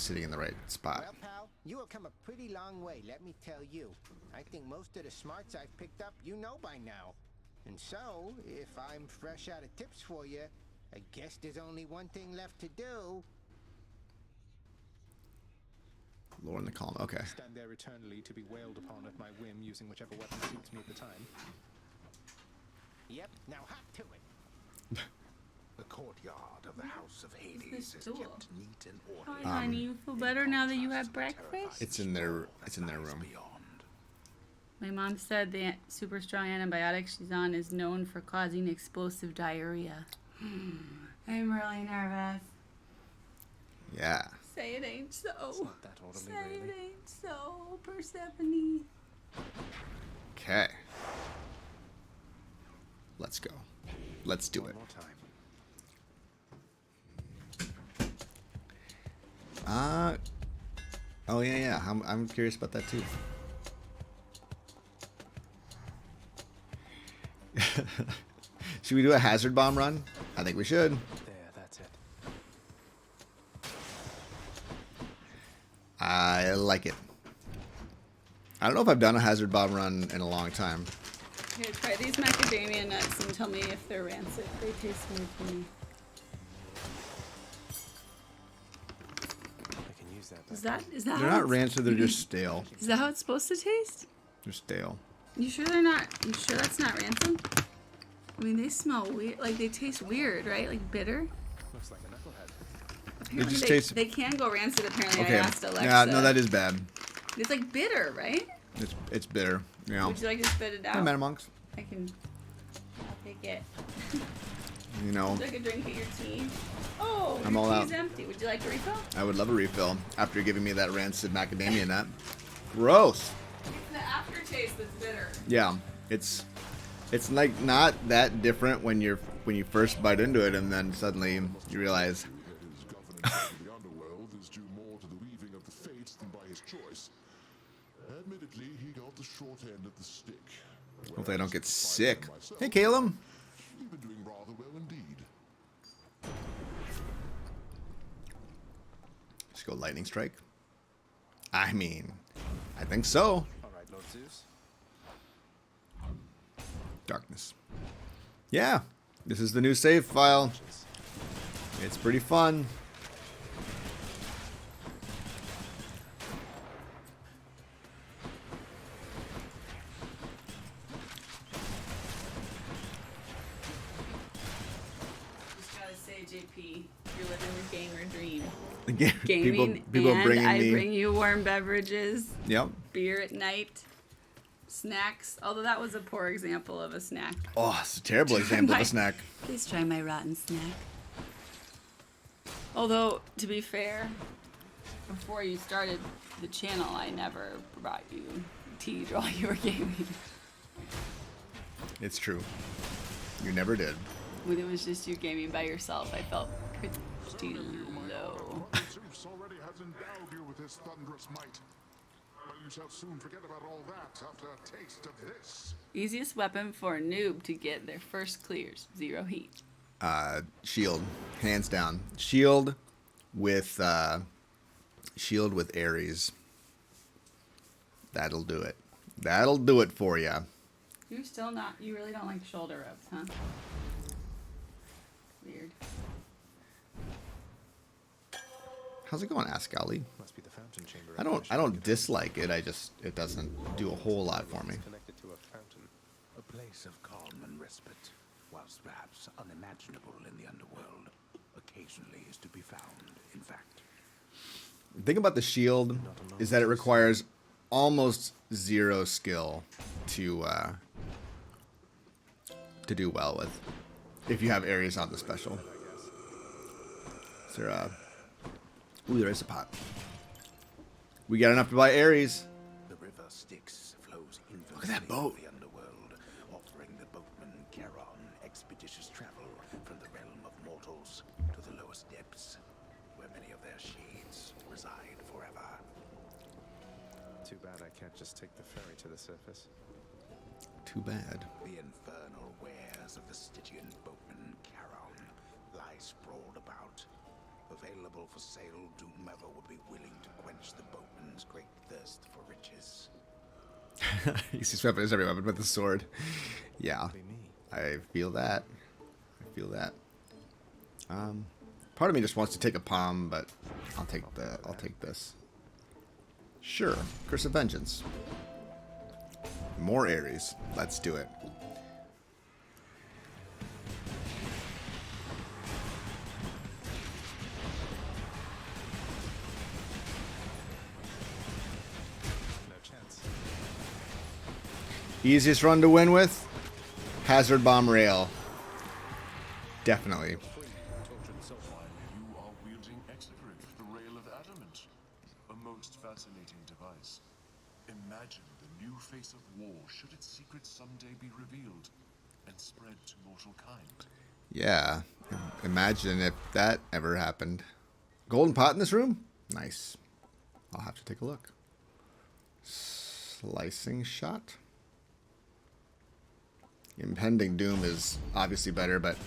sitting in the right spot. Well, pal, you have come a pretty long way, let me tell you. I think most of the smarts I've picked up you know by now. And so, if I'm fresh out of tips for you, I guess there's only one thing left to do. Lower in the column. Okay. Stand there eternally to be wailed upon at my whim using whichever weapon suits me at the time. Yep, now hop to it. The courtyard of the House of Hades is door? kept neat and orderly. Hi, honey. You feel better now that you have breakfast? It's in their room. My mom said the super strong antibiotic she's on is known for causing explosive diarrhea. I'm really nervous. Yeah. Say it ain't so. It's not that orderly, Say really. it ain't so, Persephone. Okay. Let's go. Let's do One it. more time. Oh yeah. I'm curious about that too. Should we do a hazard bomb run? I think we should. There, that's it. I like it. I don't know if I've done a hazard bomb run in a long time. Here, try these macadamia nuts and tell me if they're rancid. They taste weird to me. I can use that. Is that They're how not it's, rancid, they're just stale. Is that how it's supposed to taste? They're stale. You sure they're not? You sure that's not rancid? I mean, they smell weird. Like they taste weird, right? Like bitter. Looks like a knucklehead. Apparently just taste- They can go rancid. Apparently, Okay. I asked Alexa. Yeah, no, that is bad. It's like bitter, right? It's bitter. Yeah. Would you like to spit it out? Hey, Metamonks. I can. I'll take it. You know, Would you like a drink of your tea? Oh, I'm your all tea's out. empty. Would you like a refill? I would love a refill after giving me that rancid macadamia nut. Gross. It's the aftertaste that's bitter. Yeah, it's like not that different when you first bite into it, and then suddenly you realize. His governance of the Underworld is due more to the weaving of the fates than by his choice. Admittedly, he got the short end of the stick. Hopefully I don't get sick. Hey, Caleb. You've been doing rather well indeed. Just go lightning strike. I mean, I think so. All right, Lord Zeus. Darkness. Yeah, this is the new save file. It's pretty fun. Just gotta say, JP, you're living the gamer dream. Gaming, people and bringing I me. bring you warm beverages, Yep. beer at night, snacks. Although that was a poor example of a snack. Oh, it's a terrible example of a snack. Please try my rotten snack. Although, to be fair, before you started the channel, I never brought you tea while you were gaming. It's true. You never did. When it was just you gaming by yourself, I felt pretty low. Zeus already has endowed you with his thunderous might. But you shall soon forget about all that after a taste of this. Easiest weapon for a noob to get their first clears, 0 heat. Shield, hands down. Shield with Ares. That'll do it. That'll do it for ya. You're still not, you really don't like shoulder ups, huh? Weird. How's it going, Ask Ali? Must be the fountain chamber. I don't dislike it. It doesn't do a whole lot for me. Connected to a fountain. A place of calm and respite, whilst perhaps unimaginable in the underworld, occasionally is to be found, in fact. The thing about the shield is that it requires almost 0 skill to do well with, if you have Ares on the special. Is there ooh, there is a pot. We got enough to buy Ares. The river Styx flows Look at that boat. the underworld, offering the boatman Charon expeditious travel from the realm of mortals to the lowest depths, where many of their shades reside forever. Too bad I can't just take the ferry to the surface. Too bad. The infernal wares of the Stygian boatman Charon lie sprawled about, available for sale, whomever would be willing to quench the boatman's great thirst for riches. Easiest weapon is every weapon but the sword. Yeah, Be me. I feel that. I feel that. Part of me just wants to take a palm, but I'll take this. Sure, Curse of Vengeance. More Ares. Let's do it. No chance. Easiest run to win with? Hazard Bomb Rail. Definitely. You are wielding Excellent, the rail of adamant. A most fascinating device. Imagine the new face of war should its secrets someday be revealed and spread to mortal kind. Yeah. Imagine if that ever happened. Golden pot in this room? Nice. I'll have to take a look. Slicing shot. Impending doom is obviously better, but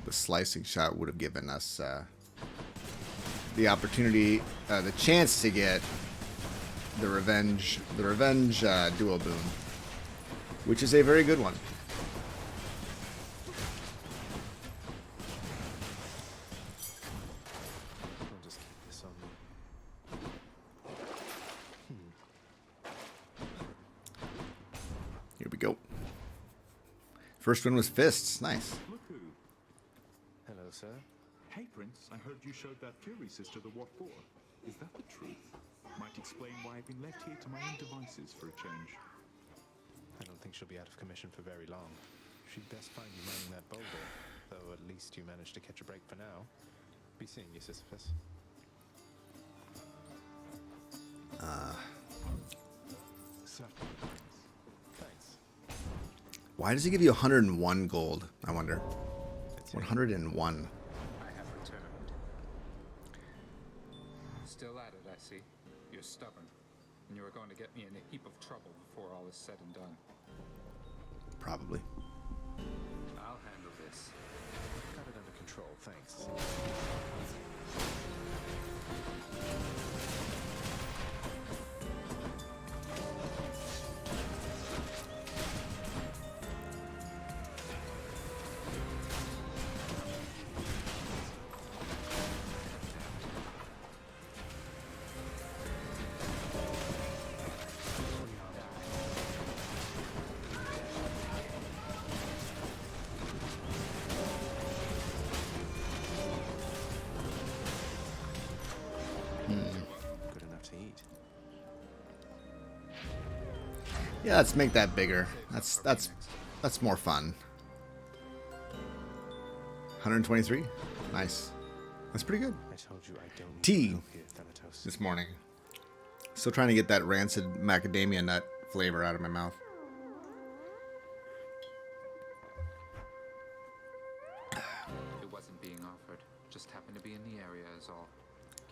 the slicing shot would have given us the opportunity, the chance to get the revenge duo boon, which is a very good one. I'll just keep this on me. Here we go. First one was fists. Nice. Look who. Hello, sir. Hey, Prince, I heard you showed that Fury sister the what for. Is that the truth? Might explain why I've been left here to my own devices for a change. I don't think she'll be out of commission for very long. She'd best find you mining that boulder, though at least you managed to catch a break for now. Be seeing you, Sisyphus. Certainly. Thanks. Why does he give you 101 gold? I wonder. It's your 101. I have returned. Still at it, I see. You're stubborn, and you are going to get me in a heap of trouble before all is said and done. Probably. I'll handle this. got it under control, thanks. Good enough to eat. Yeah, let's make that bigger. That's more fun. 123. Nice. That's pretty good. I told you I don't need Tea. help here, Thanatos. This morning. Still trying to get that rancid macadamia nut flavor out of my mouth. It wasn't being offered. Just happened to be in the area is all.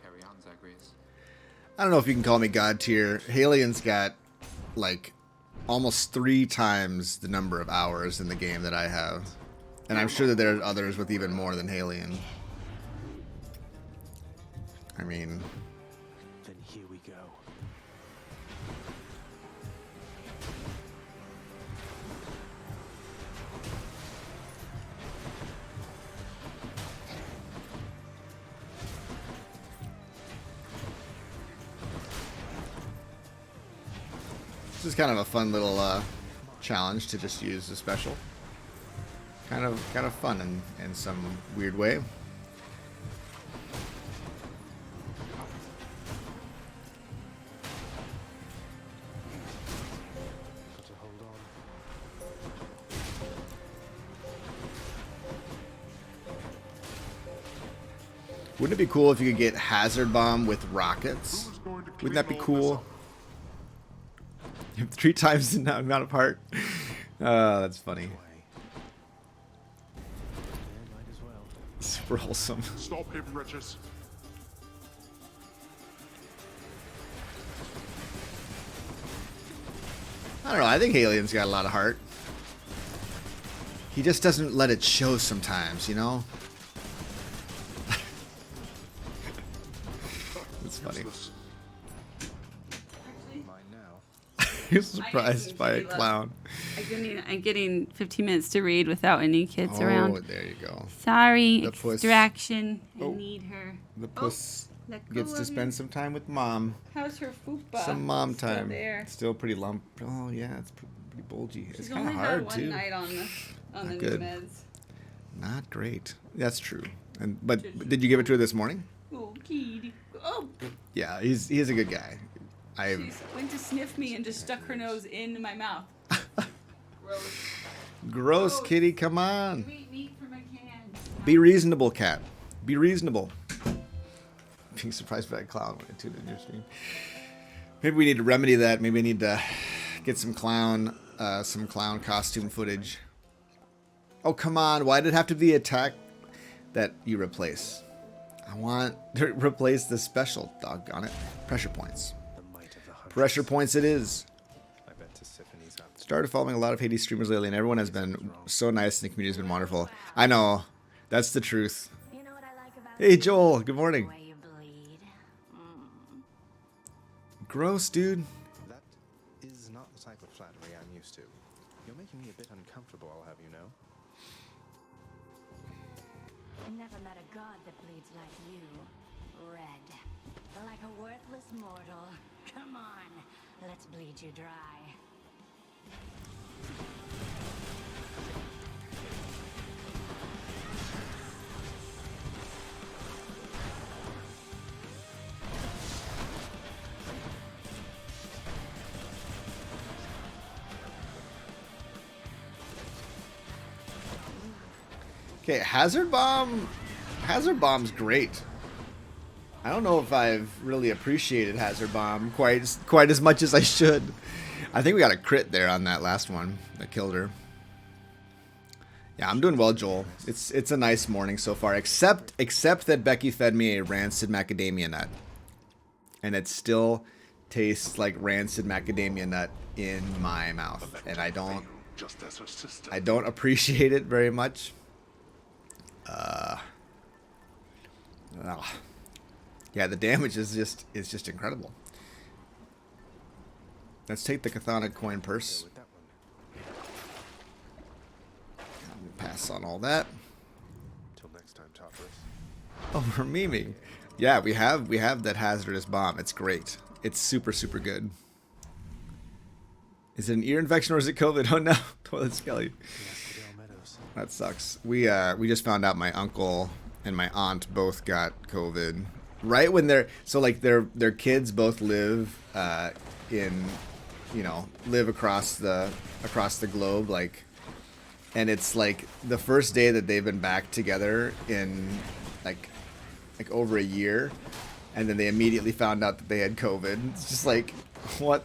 Carry on, Zagreus. I don't know if you can call me god tier. Halien's got like almost 3 times the number of hours in the game that I have. And I'm sure that there are others with even more than Halien. I mean, Then here we go. this is kind of a fun little challenge to just use the special. Kind of fun in some weird way. Got to hold on. Wouldn't it be cool if you could get Hazard Bomb with rockets? Who's going to Wouldn't that be clean all cool? You have 3 times the amount of heart. That's funny. Way. Yeah, might as well. Super wholesome. this up? Stop him, wretches. I don't know. I think Halien's got a lot of heart. He just doesn't let it show sometimes, you know? It's funny. Mine now. You're surprised by a clown. I'm getting 15 minutes to read without any kids around. Oh, there you go. Sorry, The puss. extraction. Oh. I need her. The puss Let go gets to of spend you. some time with mom. How's her fupa? Some mom Still time. there. Still pretty lump. Oh yeah, it's pretty bulgy. She's It's kind only of had hard one too. night on the Not new good. meds. Not great. That's true. But did you give it to her this morning? Oh, kitty. Oh, Yeah, he's a good guy. she went to sniff me and just stuck her nose into my mouth. Gross. Gross, kitty. Come on. You eat meat from a can. Be reasonable, cat. Be reasonable. Being surprised by a clown when I tuned in your stream. Maybe we need to remedy that. Maybe I need to get some clown costume footage. Oh, come on. Why did it have to be attack that you replace? I want to replace the special, doggone it. Pressure points. The might of the hunters. Pressure points it is. I bet Tissaphene's up. Started following a lot of Hades streamers lately, and everyone has been so nice, and the community has been wonderful. I know. That's the truth. You know what I like about Hey, Joel. Good morning. the way you bleed? Gross, dude. That is not the type of flattery I'm used to. You're making me a bit uncomfortable, I'll have you know. I never met a god that bleeds like you. Red. Like a worthless mortal. Come on, let's bleed you dry. Okay, Hazard Bomb. Hazard Bomb's great. I don't know if I've really appreciated Hazard Bomb quite as much as I should. I think we got a crit there on that last one that killed her. Yeah, I'm doing well, Joel. It's a nice morning so far, except that Becky fed me a rancid macadamia nut, and it still tastes like rancid macadamia nut in my mouth, and I don't appreciate it very much. Yeah, the damage is just incredible. Let's take the Chthonic coin purse. With that one. Pass on all that. Till next time, topless. Oh, we're memeing. Yeah, we have that hazardous bomb. It's great. It's super good. Is it an ear infection or is it COVID? Oh no, Toilet Skelly. Asphodel Meadows. That sucks. We just found out my uncle and my aunt both got COVID right when their kids both live live across the globe, like, and it's like the first day that they've been back together in like over a year, and then they immediately found out that they had COVID. It's just like, what?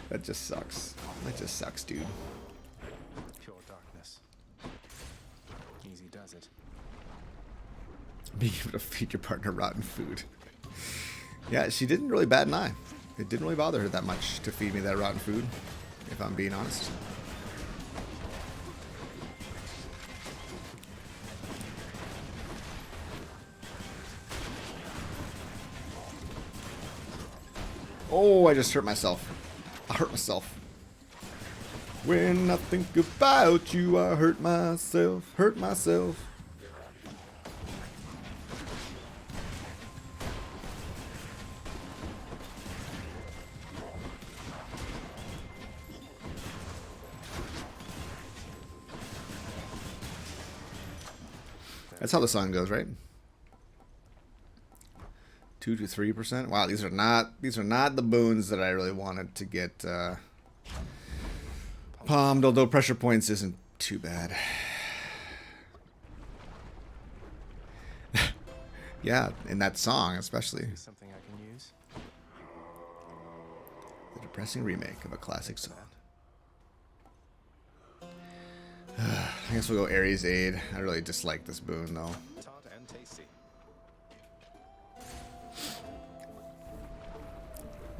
That just sucks. That just sucks, dude. Pure darkness. Easy does it. Being able to feed your partner rotten food. Yeah, she didn't really bat an eye. It didn't really bother her that much to feed me that rotten food, if I'm being honest. Oh, I just hurt myself. I hurt myself. When I think about you, I hurt myself. Hurt myself. That's how the song goes, right? 2 to 3%. Wow, these are not the boons that I really wanted to get palmed, although pressure points isn't too bad. Yeah, in that song especially. Something I can use. The depressing remake of a classic song. I guess we'll go Ares Aid. I really dislike this boon though. Tart and tasty.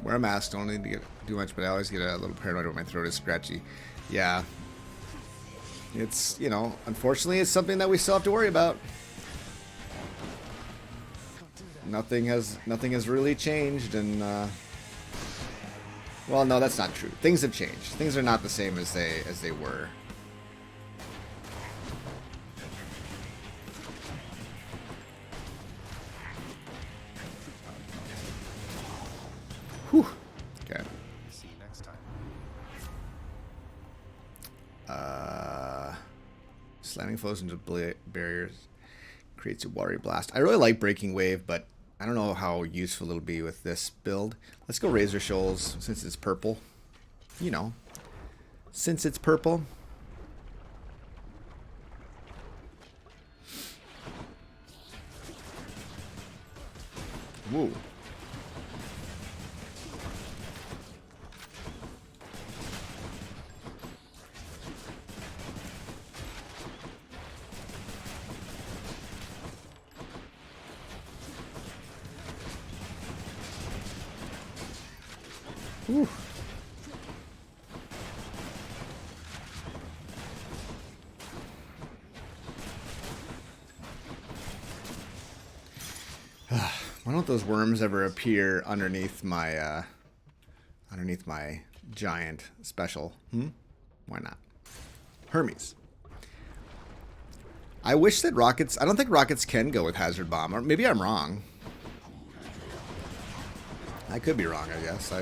Wear a mask, don't need to do much, but I always get a little paranoid when my throat is scratchy. Yeah. It's, you know, unfortunately, it's something that we still have to worry about. Nothing has really changed, and well, no, that's not true. Things have changed. Things are not the same as they were. Whew. Okay. See you next time. Slamming foes into barriers creates a watery blast. I really like Breaking Wave, but I don't know how useful it'll be with this build. Let's go Razor Shoals since it's purple. You know, since it's purple. Whoa. Whew. Why don't those worms ever appear underneath my giant special? Why not? Hermes. I wish that rockets... I don't think rockets can go with Hazard Bomb. Or maybe I'm wrong. I could be wrong, I guess.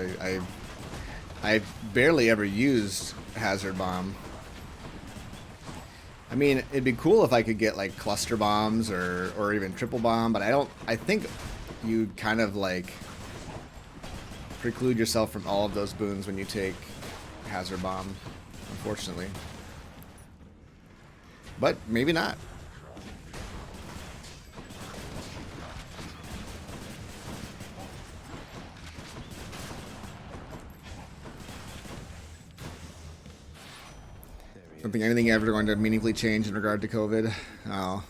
I barely ever used Hazard Bomb. I mean, it'd be cool if I could get like cluster bombs or even triple bomb, but I think you'd kind of like preclude yourself from all of those boons when you take Hazard Bomb, unfortunately. But maybe not. Don't think anything ever going to meaningfully change in regard to COVID. Oh,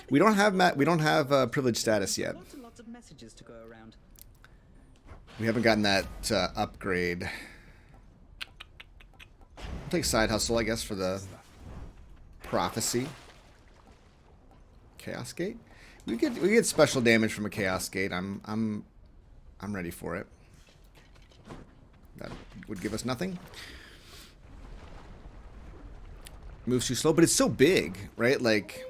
we don't have privilege status yet. Lots of messages to go around. We haven't gotten that upgrade. I'll take side hustle, I guess, for the prophecy. Chaos Gate. We get special damage from a Chaos Gate. I'm ready for it. That would give us nothing. Moves too slow, but it's so big, right? Like,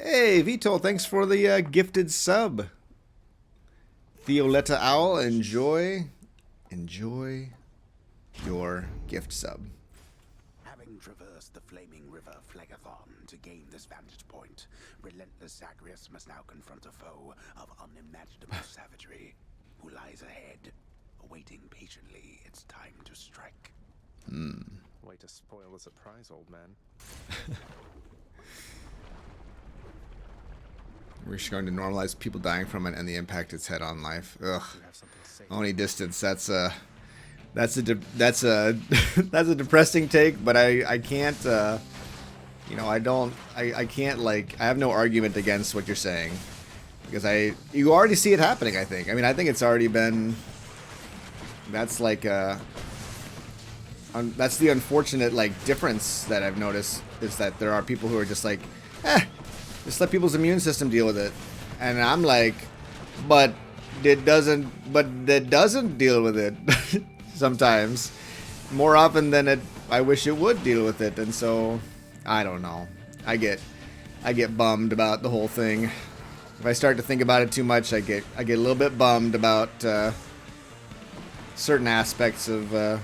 hey, Vito, thanks for the gifted sub. Theoletta Owl, enjoy your gift sub. Having traversed the flaming river Phlegethon to gain this vantage point, relentless Zagreus must now confront a foe of unimaginable savagery who lies ahead, awaiting patiently its time to strike. Way to spoil the surprise, old man. We're just going to normalize people dying from it and the impact it's had on life. Ugh. Only distance. That's a depressing take, but I can't. You know, I can't like. I have no argument against what you're saying because you already see it happening. I think. I mean, I think it's already been. That's like that's the unfortunate like difference that I've noticed is that there are people who are just like, just let people's immune system deal with it, and I'm like, but that doesn't deal with it sometimes, more often than I wish it would deal with it, and so I don't know. I get bummed about the whole thing. If I start to think about it too much, I get a little bit bummed about certain aspects of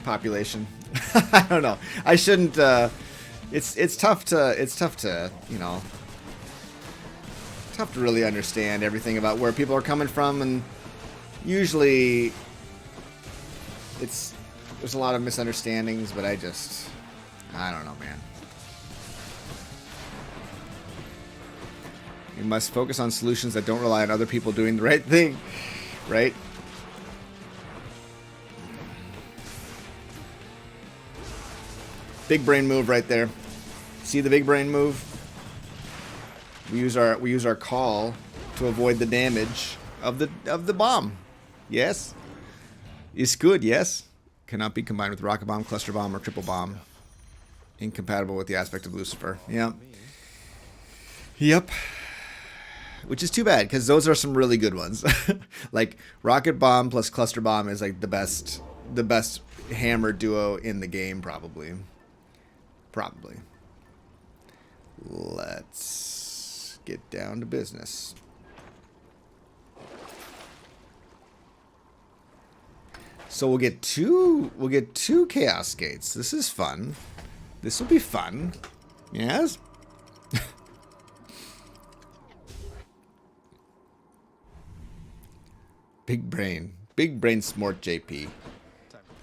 population. I don't know. I shouldn't. It's tough to you know, tough to really understand everything about where people are coming from, and usually there's a lot of misunderstandings. But I don't know, man. You must focus on solutions that don't rely on other people doing the right thing, right? Big brain move right there. See the big brain move? We use our call to avoid the damage of the bomb. Yes? It's good, yes? Cannot be combined with rocket bomb, cluster bomb, or triple bomb. Incompatible with the aspect of Lucifer. Yep. Yep. Which is too bad, because those are some really good ones. Like, rocket bomb plus cluster bomb is like the best hammer duo in the game, probably. Probably. Let's get down to business. So we'll get two chaos gates. This is fun. This will be fun. Yes? Big brain. Big brain smart JP.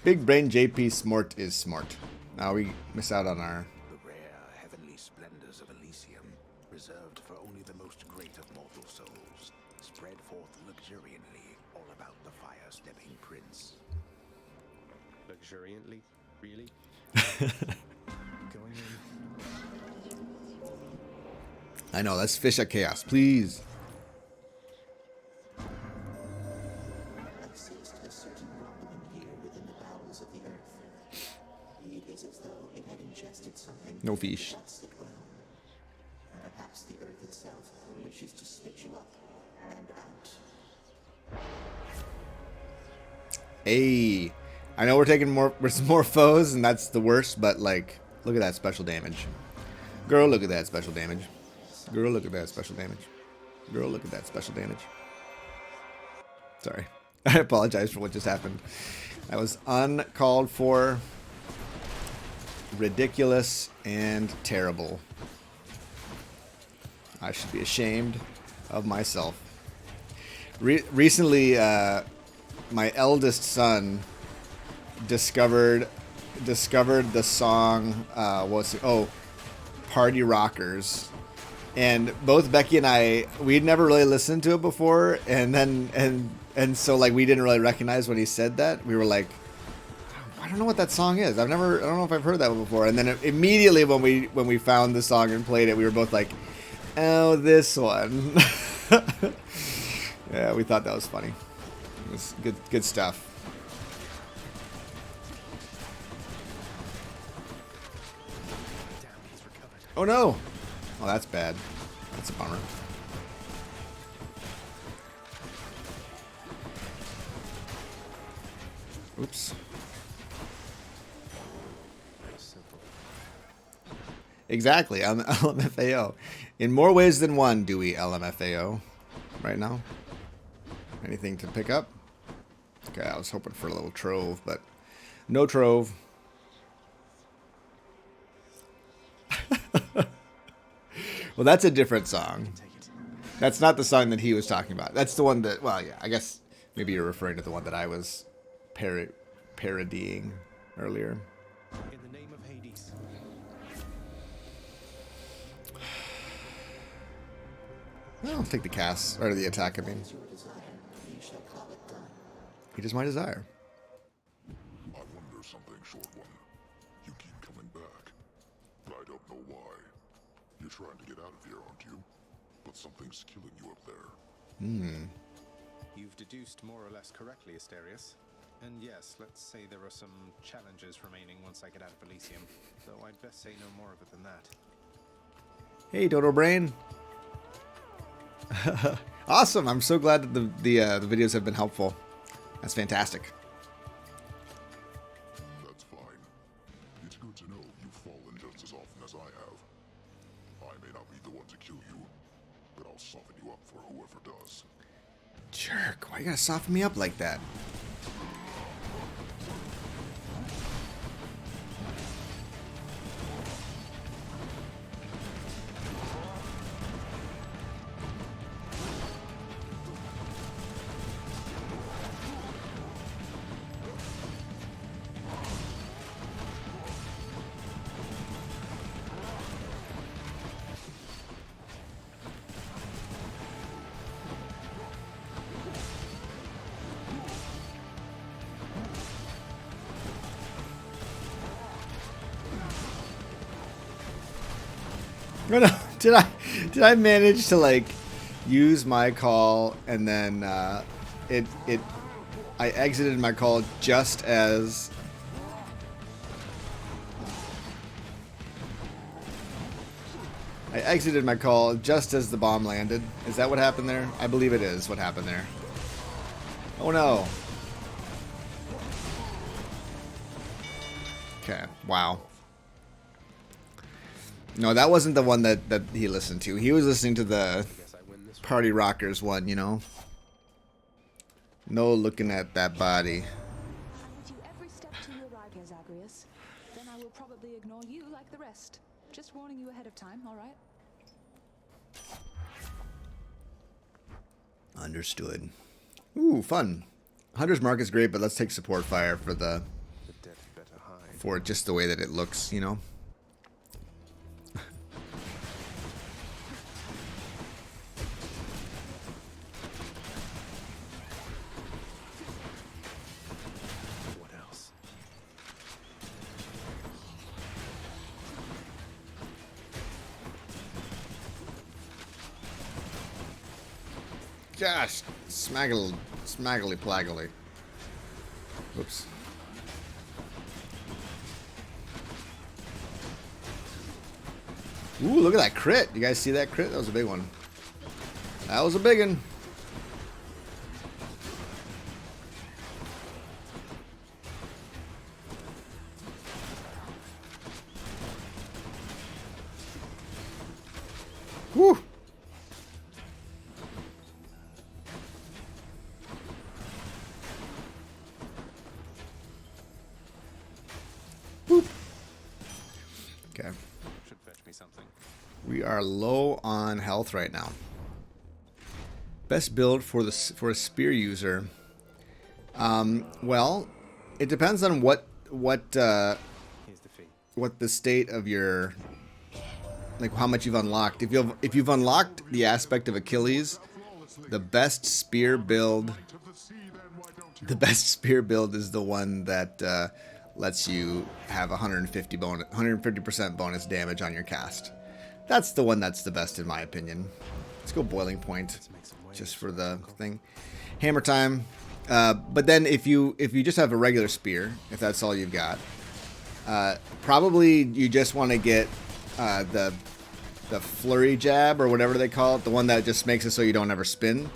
Big brain JP smart is smart. Now we miss out on our... The rare heavenly splendors of Elysium, reserved for only the most great of mortal souls, spread forth luxuriantly all about the fire-stepping prince. Luxuriantly? Really? Going in. I know, let's fish at chaos, please. No fish. Perhaps the earth itself wishes to spit you up and out. Hey, I know we're taking more foes, and that's the worst. But like, look at that special damage, girl. Look at that special damage, girl. Look at that special damage, girl. Look at that special damage. Sorry, I apologize for what just happened. That was uncalled for. Ridiculous and terrible. I should be ashamed of myself. Recently, my eldest son discovered the song Party Rockers, and both Becky and I, we'd never really listened to it before, and so like we didn't really recognize when he said that. We were like, I don't know what that song is. I don't know if I've heard that one before. And then immediately when we found the song and played it, we were both like, oh, this one. Yeah, we thought that was funny. It was good stuff. Oh no! Oh, that's bad. That's a bummer. Oops. Exactly, I'm LMFAO. In more ways than one, do we LMFAO right now? Anything to pick up? Okay, I was hoping for a little trove, but no trove. Well, that's a different song. That's not the song that he was talking about. That's the one that, well, yeah, I guess maybe you're referring to the one that I was parodying earlier. In the name of Hades. I'll take the cast, or the attack, I mean. It is my desire. I wonder something, short one. You keep coming back. I don't know why. You're trying to get out of here, aren't you? But something's killing you up there. You've deduced more or less correctly, Asterius. And yes, let's say there are some challenges remaining once I get out of Elysium. Though I'd best say no more of it than that. Hey, Dodo Brain. Awesome! I'm so glad that the videos have been helpful. That's fantastic. That's fine. It's good to know you've fallen just as often as I have. I may not be the one to kill you, but I'll soften you up for whoever does. Jerk! Why you gotta soften me up like that? No, did I manage to like use my call and then I exited my call just as I exited my call just as the bomb landed. Is that what happened there? I believe it is what happened there. Oh no. Okay, wow. No, that wasn't the one that he listened to. He was listening to the Party Rockers one, you know? No looking at that body. With you every step till you arrive here, Zagreus, then I will probably ignore you like the rest. Just warning you ahead of time, all right? Understood. Ooh, fun. Hunter's Mark is great, but let's take support fire for for just the way that it looks, you know? What else? Gosh, smaggly plaggly. Oops. Ooh, look at that crit. You guys see that crit? That was a big one. That was a big one. Whew. Whoop. Okay. Should fetch me something. We are low on health right now. Best build for a spear user. Well, it depends on what the state of your, like how much you've unlocked. If you've unlocked the aspect of Achilles, the best spear build is the one that lets you have 150% bonus damage on your cast. That's the one that's the best in my opinion. Let's go boiling point just for the thing. Hammer time. But then if you just have a regular spear, if that's all you've got, probably you just want to get the flurry jab or whatever they call it, the one that just makes it so you don't ever spin.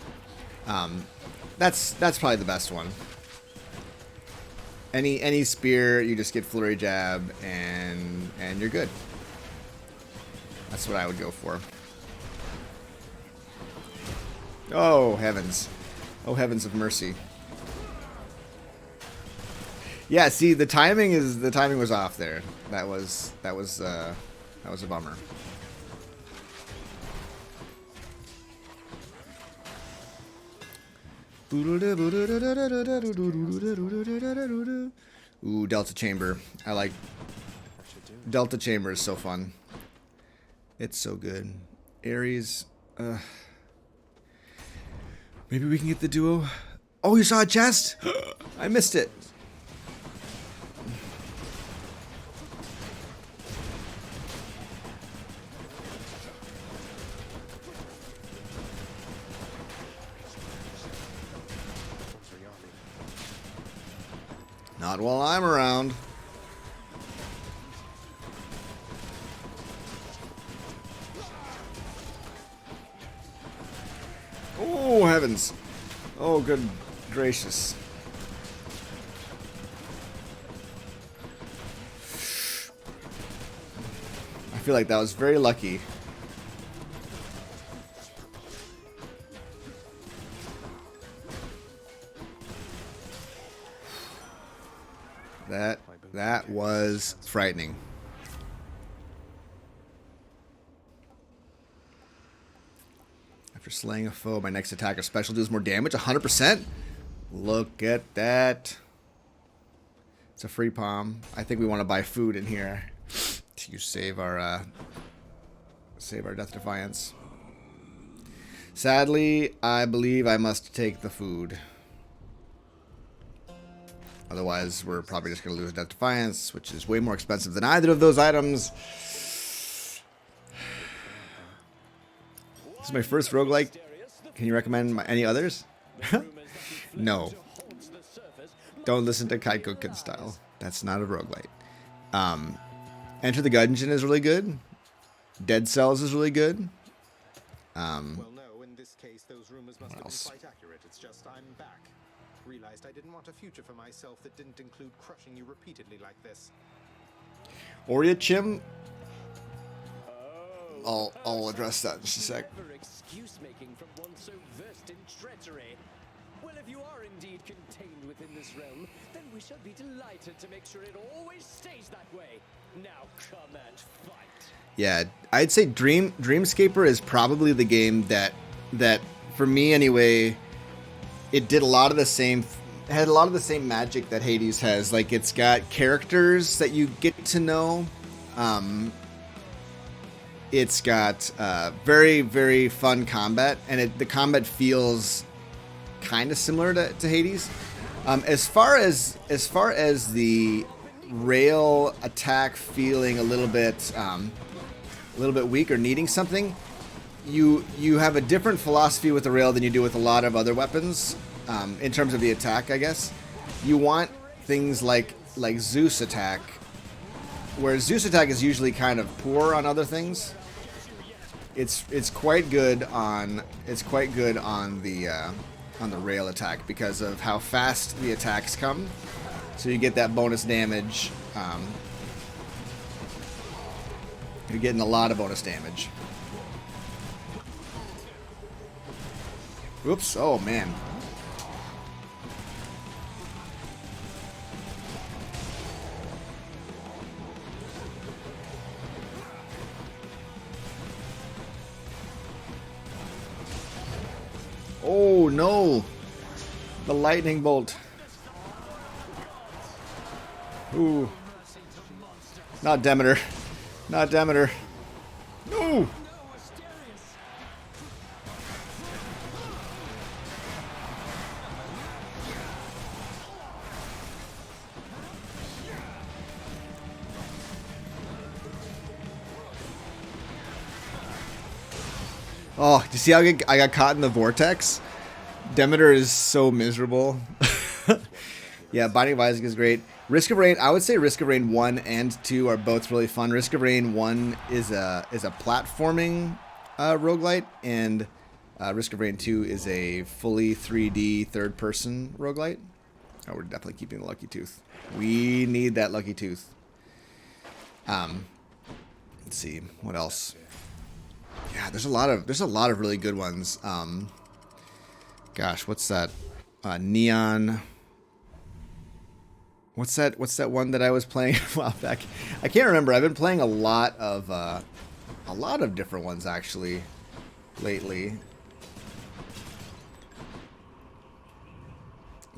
That's probably the best one. Any spear, you just get flurry jab and you're good. That's what I would go for. Oh heavens. Oh heavens of mercy. Yeah, see the timing was off there. That was a bummer. Ooh, Delta Chamber. I like Delta Chamber is so fun. It's so good. Ares. Maybe we can get the duo. Oh, you saw a chest? I missed it. Not while I'm around. Oh, heavens. Oh, good gracious. I feel like that was very lucky. That was frightening. After slaying a foe, my next attack or special deals more damage, 100%. Look at that. It's a free palm. I think we want to buy food in here to save our Death Defiance. Sadly, I believe I must take the food. Otherwise, we're probably just going to lose Death Defiance, which is way more expensive than either of those items. This is my first roguelike. Can you recommend any others? No. Don't listen to KNUCKLEHEAD style. That's not a roguelite. Enter the Gungeon is really good. Dead Cells is really good. Well, no, in this case, those rumors must have been else? quite accurate. It's just I'm back. Realized I didn't want a future for myself that didn't include crushing you repeatedly like this. Oria Chim. I'll address that in just a sec. Excuse making from one so versed in treachery. Well, if you are indeed contained within this realm, then we shall be delighted to make sure it always stays that way. Now come and fight. Yeah, I'd say Dreamscaper is probably the game that for me anyway, it did a lot of the same, had a lot of the same magic that Hades has. Like, it's got characters that you get to know. It's got very, very fun combat, and the combat feels kind of similar to Hades. As far as the rail attack feeling a little bit weak or needing something, you have a different philosophy with the rail than you do with a lot of other weapons. In terms of the attack, I guess you want things like Zeus attack, where Zeus attack is usually kind of poor on other things. It's quite good on the rail attack because of how fast the attacks come. So you get that bonus damage. You're getting a lot of bonus damage. Oops! Oh man. Oh no! The lightning bolt. Ooh. Not Demeter. Not Demeter. No! Oh, do you see how I got caught in the vortex? Demeter is so miserable. Yeah, Binding of Isaac is great. Risk of Rain, I would say Risk of Rain 1 and 2 are both really fun. Risk of Rain 1 is a platforming roguelite, and Risk of Rain 2 is a fully 3D third-person roguelite. Oh, we're definitely keeping the Lucky Tooth. We need that Lucky Tooth. Let's see, what else? Yeah, there's a lot of really good ones. Gosh, what's that? Neon. What's that one that I was playing a while back? I can't remember. I've been playing a lot of different ones actually lately.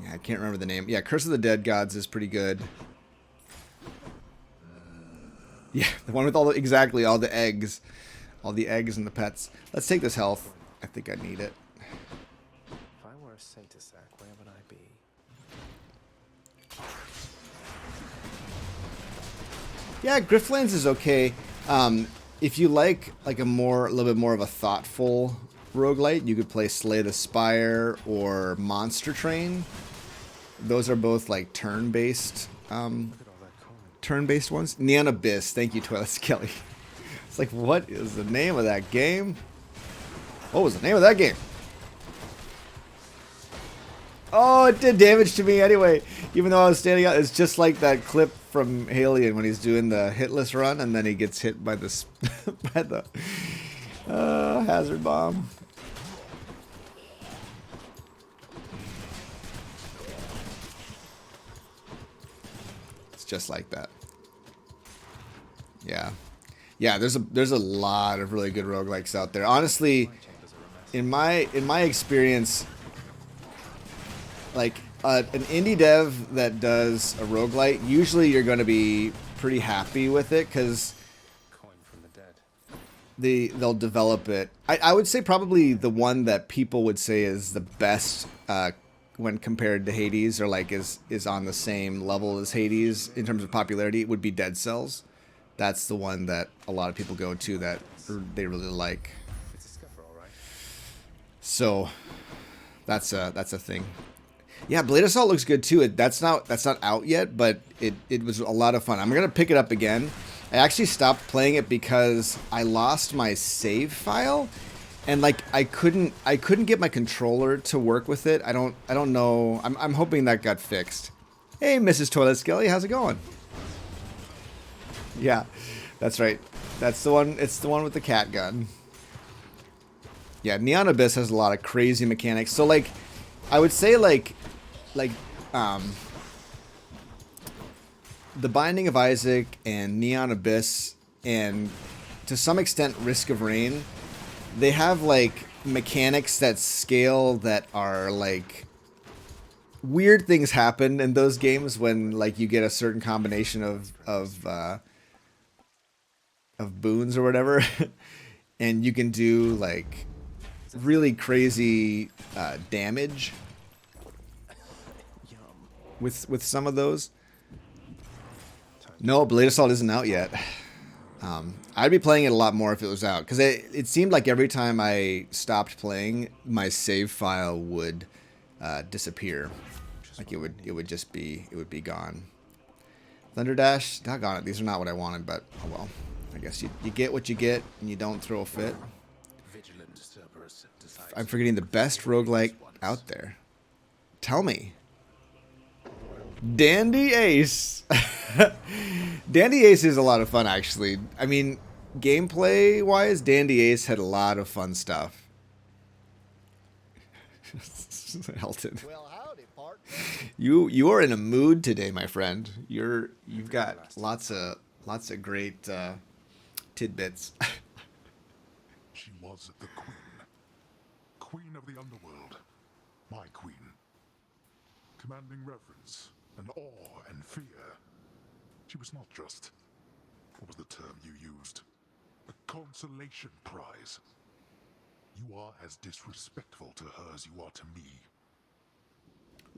Yeah, I can't remember the name. Yeah, Curse of the Dead Gods is pretty good. Yeah, the one with all the eggs. All the eggs and the pets. Let's take this health. I think I need it. If I were a Satysack, where would I be? Yeah, Griftlands is okay. If you like a little bit more of a thoughtful roguelite, you could play Slay the Spire or Monster Train. Those are both like turn-based ones. Neon Abyss. Thank you, Toilet Kelly. It's like, what is the name of that game? What was the name of that game? Oh, it did damage to me anyway, even though I was standing out. It's just like that clip from Alien when he's doing the hitless run and then he gets hit by the hazard bomb. It's just like that. Yeah. Yeah, there's a lot of really good roguelikes out there. Honestly, in my experience, like an indie dev that does a roguelite, usually you're going to be pretty happy with it because they'll develop it. I would say probably the one that people would say is the best when compared to Hades, or like is on the same level as Hades in terms of popularity, would be Dead Cells. That's the one that a lot of people go to that they really like. So that's a thing. Yeah, Blade Assault looks good too. That's not out yet, but it was a lot of fun. I'm gonna pick it up again. I actually stopped playing it because I lost my save file, and like I couldn't get my controller to work with it. I don't know. I'm hoping that got fixed. Hey, Mrs. Toilet Skelly, how's it going? Yeah, that's right. That's the one. It's the one with the cat gun. Yeah, Neon Abyss has a lot of crazy mechanics. So like, I would say like The Binding of Isaac and Neon Abyss and to some extent Risk of Rain, they have like mechanics that scale that are like weird things happen in those games when like you get a certain combination of boons or whatever, and you can do like really crazy damage with some of those. No, Blade Assault isn't out yet. I'd be playing it a lot more if it was out, because it seemed like every time I stopped playing, my save file would disappear. Like it would just be gone. Thunder Dash, doggone it, these are not what I wanted, but oh well. I guess you get what you get, and you don't throw a fit. I'm forgetting the best roguelike out there. Tell me. Dandy Ace. Dandy Ace is a lot of fun, actually. I mean, gameplay-wise, Dandy Ace had a lot of fun stuff. Elton. Well, howdy, partner. You are in a mood today, my friend. You've got lots of great tidbits. She was the queen of the underworld, my queen, commanding reverence and awe and fear. She was not just, what was the term you used, a consolation prize. You are as disrespectful to her as you are to me.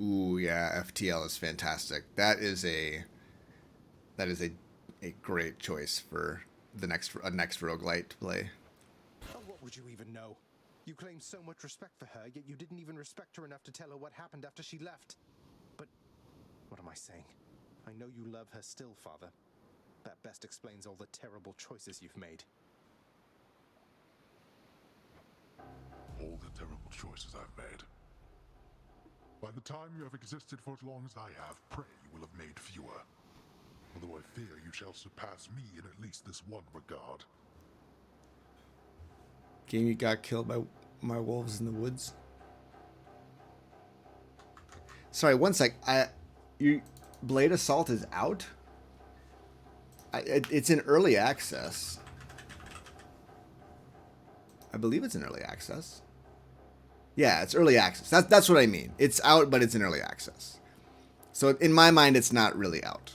Ooh, yeah, FTL is fantastic. That is a great choice for the next roguelite to play. Oh, what would you even know? You claim so much respect for her, yet you didn't even respect her enough to tell her what happened after she left. But what am I saying? I know you love her still, Father. That best explains all the terrible choices you've made. All the terrible choices I've made. By the time you have existed for as long as I have, pray you will have made fewer. Although I fear you shall surpass me in at least this one regard. Game you got killed by my wolves in the woods. Sorry, one sec. Blade Assault is out? It's in early access. I believe it's in early access. Yeah, it's early access. That's what I mean. It's out, but it's in early access. So in my mind, it's not really out.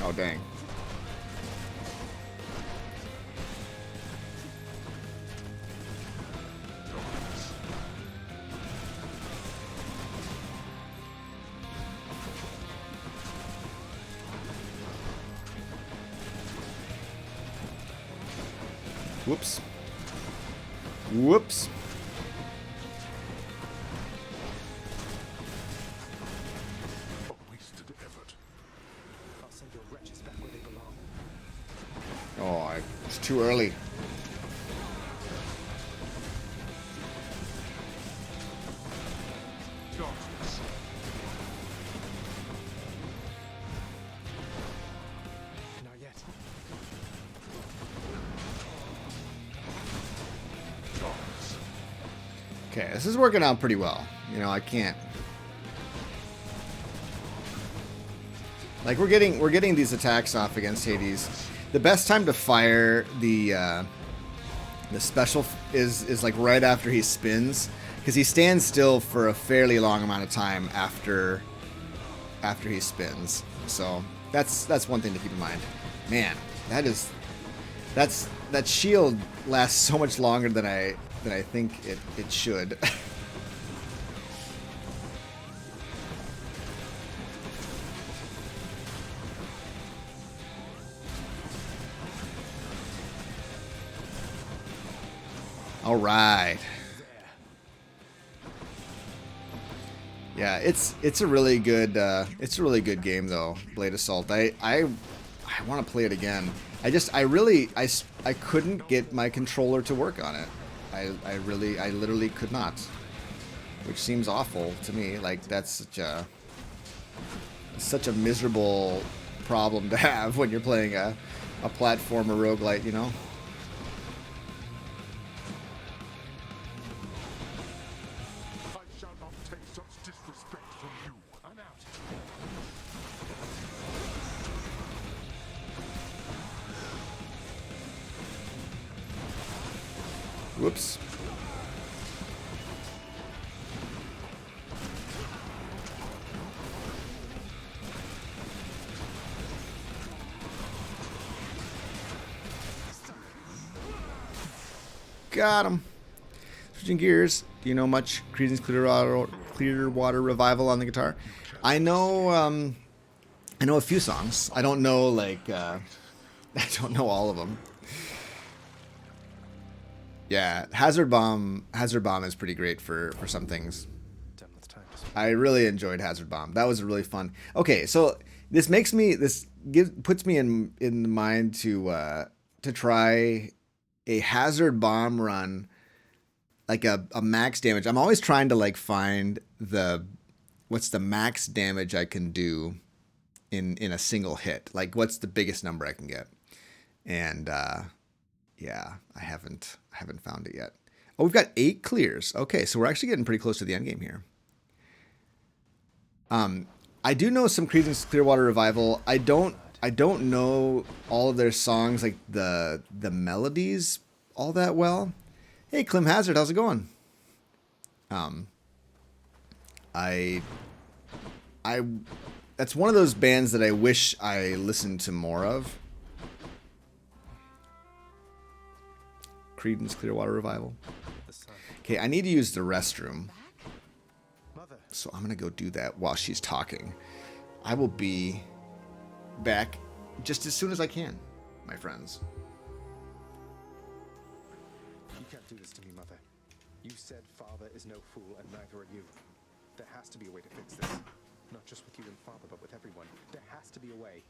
Oh, dang. Whoops. Whoops. Oh, it's too early. Not yet. Okay, this is working out pretty well. You know, I can't. Like we're getting these attacks off against Hades. The best time to fire the special is like right after he spins, because he stands still for a fairly long amount of time after he spins. So that's one thing to keep in mind. Man, that shield lasts so much longer than I think it should. All right. Yeah, it's a really good game though, Blade Assault. I want to play it again. I couldn't get my controller to work on it. I literally could not, which seems awful to me. Like that's such a miserable problem to have when you're playing a platformer roguelite, you know. Whoops. Got him. Switching gears. Do you know much Creedence Clearwater Revival on the guitar? I know a few songs. I don't know like I don't know all of them. Yeah, Hazard Bomb is pretty great for some things. I really enjoyed Hazard Bomb. That was really fun. Okay, so this puts me in the mind to try a Hazard Bomb run, like a max damage. I'm always trying to like find what's the max damage I can do in a single hit. Like what's the biggest number I can get. And yeah, I haven't found it yet. Oh, we've got 8 clears. Okay, so we're actually getting pretty close to the end game here. I do know some Creedence Clearwater Revival. I don't know all of their songs, like the melodies, all that well. Hey, Clem Hazard, how's it going? That's one of those bands that I wish I listened to more of. Creedence Clearwater Revival. Okay, I need to use the restroom. So I'm going to go do that while she's talking. I will be back just as soon as I can, my friends. You can't do this to me, Mother. You said Father is no fool, and neither are you. There has to be a way to fix this. Not just with you and Father, but with everyone. There has to be a way.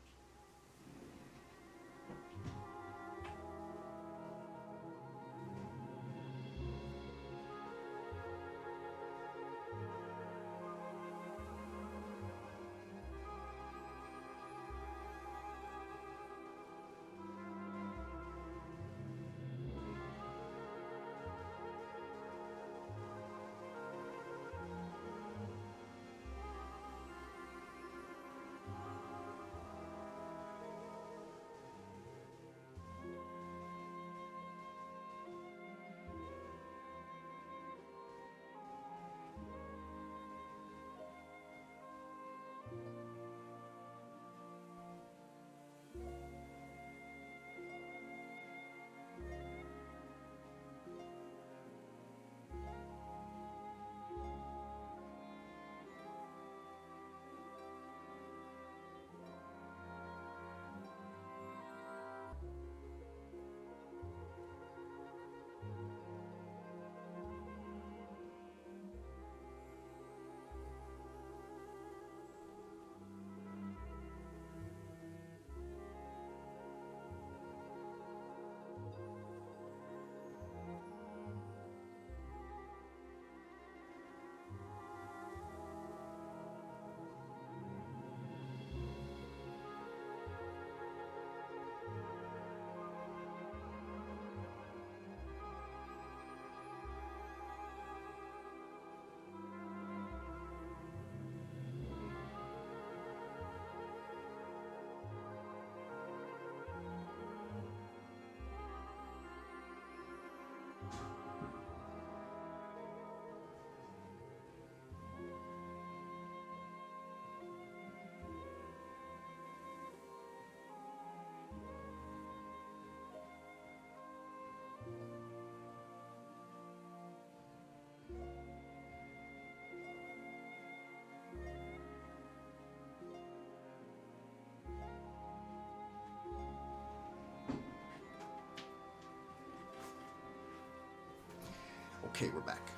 Okay, we're back.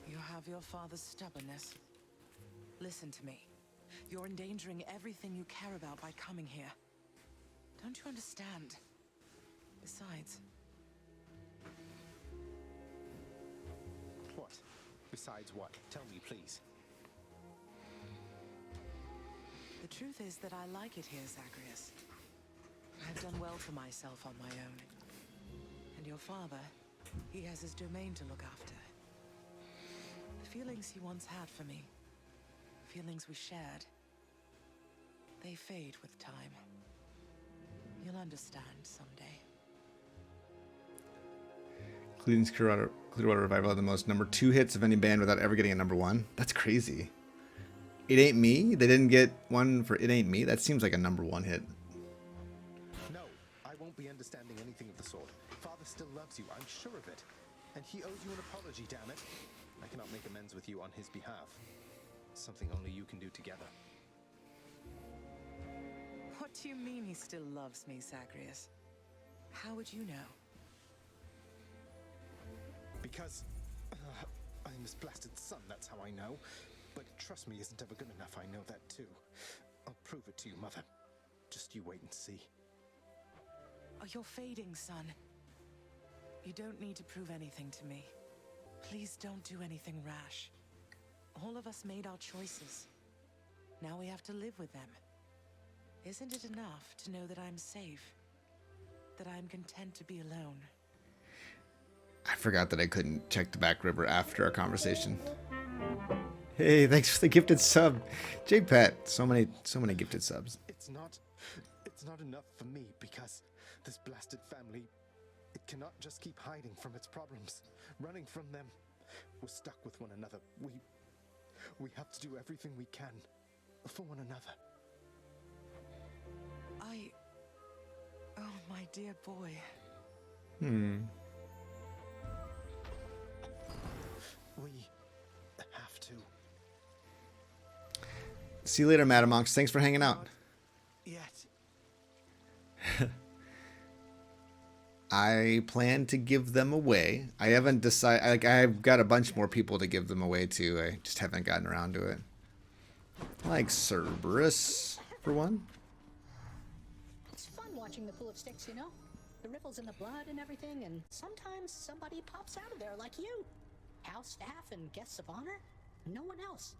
You have your father's stubbornness. Listen to me. You're endangering everything you care about by coming here. Don't you understand? Besides... What? Besides what? Tell me, please. The truth is that I like it here, Zagreus. I've done well for myself on my own. And your father, he has his domain to look after. The feelings he once had for me, feelings we shared, they fade with time. You'll understand someday. Cleveland's Clearwater Revival had the most #2 hits of any band without ever getting a #1. That's crazy. It Ain't Me? They didn't get one for It Ain't Me? That seems like a #1 hit. No, I won't be understanding anything of the sort. Father still loves you, I'm sure of it. And he owes you an apology, damn it. I cannot make amends with you on his behalf. Something only you can do together. What do you mean he still loves me, Zagreus? How would you know? Because I'm his blasted son, that's how I know. But trust me isn't ever good enough, I know that too. I'll prove it to you, Mother. Just you wait and see. Oh, you're fading, son. You don't need to prove anything to me. Please don't do anything rash. All of us made our choices. Now we have to live with them. Isn't it enough to know that I'm safe? That I'm content to be alone? I forgot that I couldn't check the back river after our conversation. Hey, thanks for the gifted sub. J Pet, so many gifted subs. It's not enough for me because this blasted family, it cannot just keep hiding from its problems, running from them. We're stuck with one another. We have to do everything we can for one another. Oh, my dear boy. We have to. See you later, Madam Monks. Thanks for hanging out. Yet. I plan to give them away. I haven't decided. Like, I've got a bunch more people to give them away to. I just haven't gotten around to it. Like Cerberus, for one. It's fun watching the pool of STYX, you know? The ripples in the blood and everything, and sometimes somebody pops out of there like you. House staff and guests of honor. No one else.